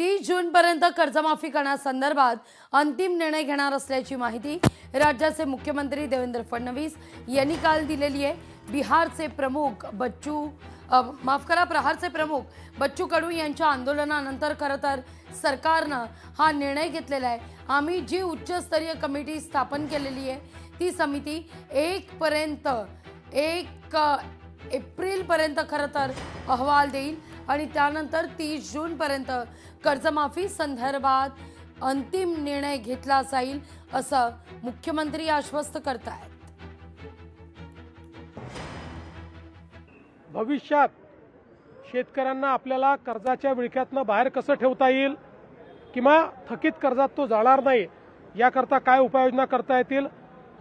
30 जूनपर्यंत कर्जमाफी करण्यासंदर्भात अंतिम निर्णय घेणार असल्याची माहिती राज्याचे मुख्यमंत्री देवेंद्र फडणवीस यांनी काल दिलेली आहे। बिहारचे प्रमुख प्रहारचे प्रमुख बच्चू कडू यांच्या आंदोलनानंतर खरं तर सरकारनं हा निर्णय घेतलेला आहे। आम्ही जी उच्चस्तरीय कमिटी स्थापन केलेली आहे ती समिती 1 एप्रिल पर्यंत खरं तर अहवाल देईल आणि त्यानंतर 30 जून पर्यंत कर्जमाफी संदर्भात अंतिम निर्णय घेतला जाईल असं मुख्यमंत्री आश्वस्त करतायत। भविष्यात शेतकऱ्यांना आपल्याला कर्जाच्या विळख्यातनं बाहेर कसं ठेवता येईल किंवा थकीत कर्जात तो जाणार नाही याकरता काय उपाययोजना करता येतील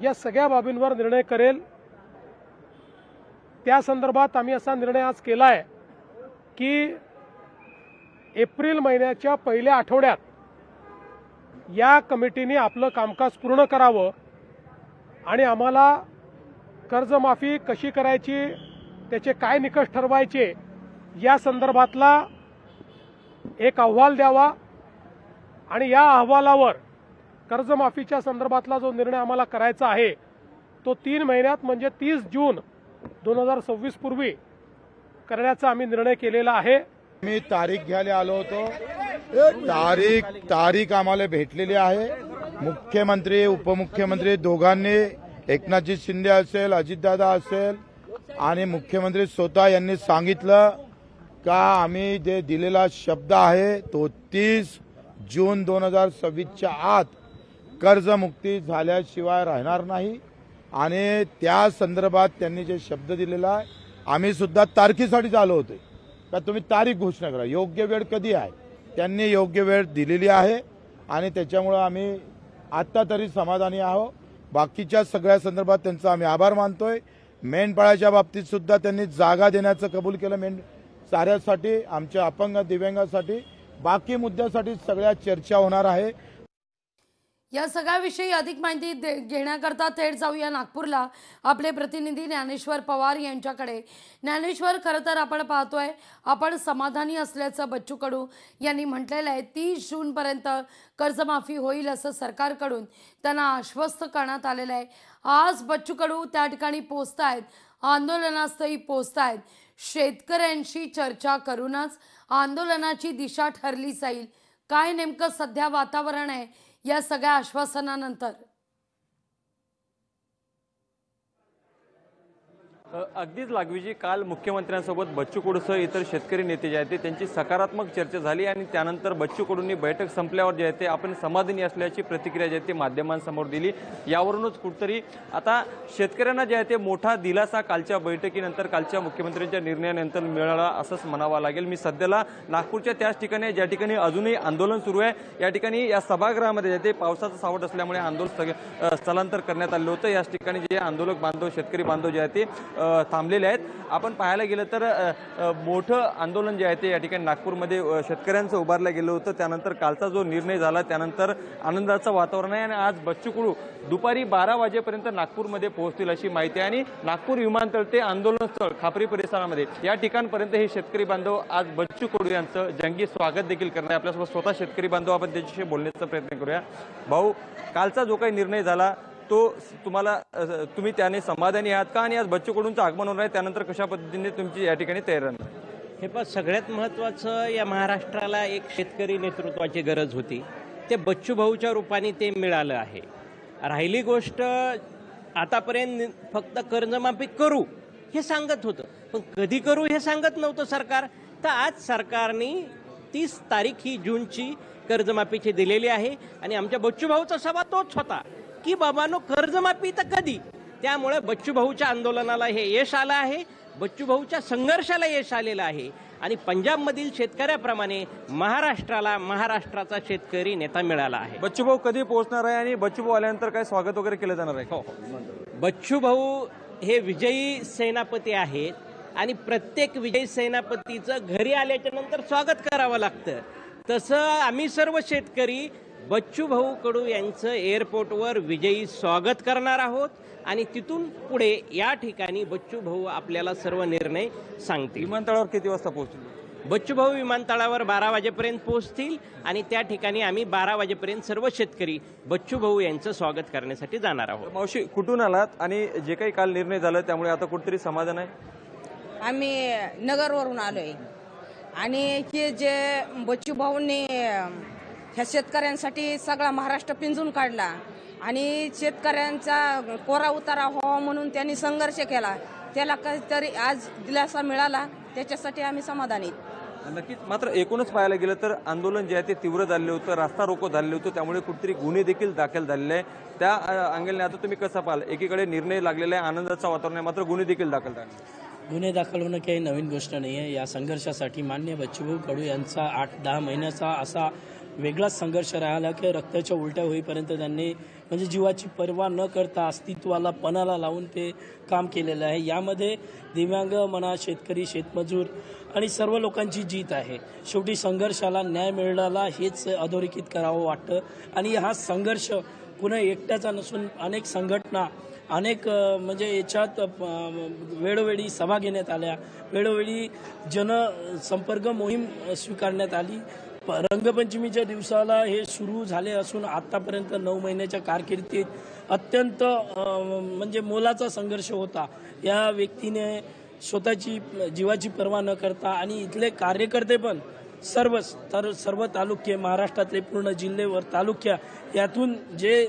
या सगळ्या बाबींवर निर्णय करेल। त्या संदर्भात आम्ही असा निर्णय आज केला आहे की एप्रिल महिन्याच्या पहिल्या आठवड्यात या कमिटीने आपलं कामकाज पूर्ण करावं आणि आम्हाला कर्जमाफी कशी करायची त्याचे काय निकष ठरवायचे या संदर्भातला एक अहवाल द्यावा आणि या अहवालावर कर्जमाफीच्या संदर्भातला जो निर्णय आम्हाला करायचा आहे तो 3 महिन्यात म्हणजे 30 जून 2026 पूर्वी करण्याचा आम्ही निर्णय केलेला आहे। मी तारीख घ्यायला आलो होतो, तारीख आम्हाला भेटलेली आहे। मुख्यमंत्री उपमुख्यमंत्री दोघांनी एकनाथजी शिंदे असेल अजितदादा असेल आणि मुख्यमंत्री स्वतः यांनी सांगितलं का आम्ही जे दिलेला शब्द आहे तो 30 जून 2026च्या आत कर्जमुक्ती झाल्याशिवाय राहणार नाही आणि त्या संदर्भात त्यांनी जे शब्द दिलेला आहे आम्ही सुद्धा तारखेसाठी आलो होतो का तुम्ही तारीख घोषणा करा, योग्य वेळ कधी आहे त्यांनी योग्य वेळ दिलेली आहे आणि त्याच्यामुळे आम्ही आता तरी समाधानी आहोत। बाकीच्या सगळ्या संदर्भात त्यांचा आम्ही आभार मानतोय। मेंढपाळाच्या बाबतीत सुद्धा त्यांनी जागा देण्याचं कबूल केलं चाऱ्यासाठी आमच्या अपंग दिव्यांगासाठी बाकी मुद्द्यासाठी सगळ्या चर्चा होणार आहे। या सगळ्याविषयी अधिक माहिती घेण्याकरता थेट जाऊया नागपूरला आपले प्रतिनिधी ज्ञानेश्वर पवार यांच्याकडे। ज्ञानेश्वर, खरं तर आपण पाहतोय आपण समाधानी असल्याचं बच्चू कडू यांनी म्हटलेलं आहे। 30 जूनपर्यंत कर्जमाफी होईल असं सरकारकडून त्यांना आश्वस्त करण्यात आलेलं आहे। आज बच्चू कडू त्या ठिकाणी पोहोचतायत, आंदोलनास्थळी पोहोचतायत। शेतकऱ्यांशी चर्चा करूनच आंदोलनाची दिशा ठरली जाईल। काय नेमकं सध्या वातावरण आहे या सगळ्या आश्वासनानंतर? अगदीच लागवीजी, काल मुख्यमंत्र्यांसोबत बच्चू कडूसह इतर शेतकरी नेते जे आहेत त्यांची सकारात्मक चर्चा झाली आणि त्यानंतर बच्चू कडूंनी बैठक संपल्यावर जे आहे ते आपण समाधानी असल्याची प्रतिक्रिया जी आहे ती माध्यमांसमोर दिली। यावरूनच कुठेतरी आता शेतकऱ्यांना जे आहे ते मोठा दिलासा कालच्या बैठकीनंतर कालच्या मुख्यमंत्र्यांच्या निर्णयानंतर मिळाला असंच म्हणावं लागेल। मी सध्याला नागपूरच्या त्याच ठिकाणी ज्या ठिकाणी अजूनही आंदोलन सुरू आहे, या ठिकाणी या सभागृहामध्ये जे ते पावसाचं सावट असल्यामुळे आंदोलन स्थलांतर करण्यात आलं होतं। याच ठिकाणी जे आंदोलक बांधव शेतकरी बांधव जे आहेत ते थांबलेले आहेत। आपण पाहायला गेलं तर मोठं आंदोलन जे आहे ते या ठिकाणी नागपूरमध्ये शेतकऱ्यांचं उभारलं गेलं होतं। त्यानंतर कालचा जो निर्णय झाला त्यानंतर आनंदाचं वातावरण आहे आणि आज बच्चू कडू दुपारी 12 वाजेपर्यंत नागपूरमध्ये पोहोचतील अशी माहिती आहे आणि नागपूर विमानतळ ते आंदोलन स्थळ खापरी परिसरामध्ये या ठिकाणपर्यंत हे शेतकरी बांधव आज बच्चू कडू यांचं जंगी स्वागत देखील करणार। आपल्यासोबत स्वतः शेतकरी बांधव आपण त्यांच्याशी बोलण्याचा प्रयत्न करूया। भाऊ, कालचा जो काही निर्णय झाला तो तुम्ही त्याने समाधानी आहात का आणि आज बच्चू कडूंचं आगमन होणार आहे त्यानंतर कशा पद्धतीने तुमची या ठिकाणी तयारी राहणार? हे पण सगळ्यात महत्त्वाचं, या महाराष्ट्राला एक शेतकरी नेतृत्वाची गरज होती, ते बच्चू भाऊच्या रूपाने ते मिळालं आहे। राहिली गोष्ट, आतापर्यंत फक्त कर्जमाफी करू हे सांगत होतं पण कधी करू हे सांगत नव्हतं सरकार। तर आज सरकारने 30 तारीख ही जूनची कर्जमाफीची दिलेली आहे आणि आमच्या बच्चू भाऊचा सभा तोच होता की बाबांनो कर्जमाफी तर कधी। त्यामुळे बच्चू भाऊच्या आंदोलनाला हे यश आलं आहे, बच्चू भाऊच्या संघर्षाला यश आलेलं आहे आणि पंजाबमधील शेतकऱ्याप्रमाणे महाराष्ट्राचा शेतकरी नेता मिळाला आहे। बच्चू भाऊ कधी पोहोचणार आहे आणि बच्चू भाऊ आल्यानंतर काय स्वागत वगैरे केलं जाणार आहे? हो, बच्चू भाऊ हे विजयी सेनापती आहेत आणि प्रत्येक विजयी सेनापतीचं घरी आल्याच्या नंतर स्वागत करावं लागतं। तसं आम्ही सर्व शेतकरी बच्चू भाऊ कडू यांचं एअरपोर्टवर विजयी स्वागत करणार आहोत आणि तिथून पुढे या ठिकाणी बच्चू भाऊ आपल्याला सर्व निर्णय सांगतील। विमानतळावर किती वाजता पोहोचतील? बच्चूभाऊ विमानतळावर 12 वाजेपर्यंत पोहोचतील आणि त्या ठिकाणी आम्ही 12 वाजेपर्यंत सर्व शेतकरी बच्चूभाऊ यांचं स्वागत करण्यासाठी जाणार आहोत. मावशी, कुठून आलात आणि जे काही काल निर्णय झाला त्यामुळे आता कुठेतरी समाधान आहे? आम्ही नगरवरून आलोय आणि हे जे बच्चूभाऊंनी ह्या शेतकऱ्यांसाठी सगळा महाराष्ट्र पिंजून काढला आणि शेतकऱ्यांचा कोरा उतारा व्हावा म्हणून त्यांनी संघर्ष केला, त्याला काहीतरी आज दिलासा मिळाला, त्याच्यासाठी आम्ही समाधानी. नक्कीच. मात्र एकूणच पाहायला गेलं तर आंदोलन जे आहे ते तीव्र झालेलं होतं, रास्ता रोको झालेलं होतं, त्यामुळे कुठेतरी गुन्हे देखील दाखल झालेले आहे. त्या अंगेलने आता तुम्ही कसं पाहाल? एकीकडे निर्णय लागलेला आहे, आनंदाचं वातावरण आहे, मात्र गुन्हे देखील दाखल झाले. गुन्हे दाखल होणं काही नवीन गोष्ट नाही आहे. या संघर्षासाठी माननीय बच्चूभाऊ कडू यांचा 8-10 महिन्याचा असा वेगळाच संघर्ष राहिला की रक्ताच्या उलट्या होईपर्यंत त्यांनी म्हणजे जीवाची पर्वा न करता अस्तित्वाला पणाला लावून ते काम केलेलं आहे. यामध्ये दिव्यांग म्हणा, शेतकरी, शेतमजूर आणि सर्व लोकांची जीत आहे. शेवटी संघर्षाला न्याय मिळाला हेच अधोरेखित करावं वाटतं. आणि हा संघर्ष पुन्हा एकट्याचा नसून अनेक संघटना, अनेक म्हणजे याच्यात वेळोवेळी सभा घेण्यात आल्या, वेळोवेळी जनसंपर्क मोहीम स्वीकारण्यात आली. रंगपंचमीच्या दिवसाला हे सुरू झाले असून आतापर्यंत 9 महिन्याच्या कारकिर्दीत अत्यंत म्हणजे मोलाचा संघर्ष होता. या व्यक्तीने स्वतःची जीवाची पर्वा न करता आणि इथले कार्यकर्ते पण सर्व तालुके, महाराष्ट्रातले पूर्ण जिल्हे व तालुक्या यातून जे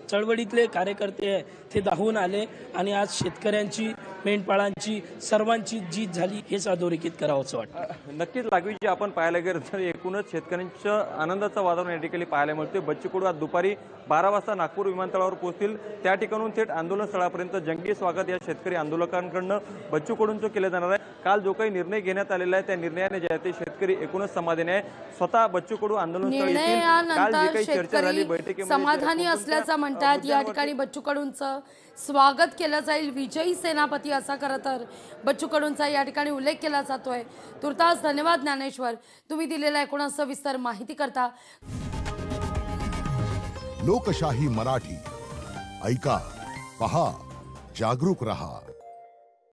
चळवळीतले कार्यकर्ते आहे ते धावून आले आणि आज शेतकऱ्यांची, मेंढपाळांची, सर्वांची जीत झाली हेच अधोरेखित करावंसं वाटतं. नक्कीच लागवीची आपण पाहायला गेलं तर एकूणच शेतकऱ्यांचं आनंदाचं वातावरण या ठिकाणी पाहायला मिळते. बच्चू कडू आज दुपारी 12 वाजता नागपूर विमानतळावर पोहोचतील. त्या ठिकाणून थेट आंदोलन स्थळापर्यंत जंगी स्वागत या शेतकरी आंदोलकांकडून बच्चू कडूंचं केलं जाणार आहे. काल जो काही निर्णय घेण्यात आलेला आहे त्या निर्णयाने जे आहे ते शेतकरी एकूणच समाधानी आहे. स्वतः बच्चू कडू आंदोलन स्थळी येतील. काल जे काही चर्चा झाली बैठकीमध्ये समाधानी असल्याचं म्हणतात. या ठिकाणी बच्चू कडूंचं स्वागत केलं जाईल, विजयी सेनापती असा खरं तर बच्चू कडूंचा या ठिकाणी उल्लेख केला जातोय. तुर्तास धन्यवाद ज्ञानेश्वर, तुम्ही दिलेल्या एकूण सविस्तर माहिती करता. लोकशाही मराठी ऐका, पहा, जागरूक रहा.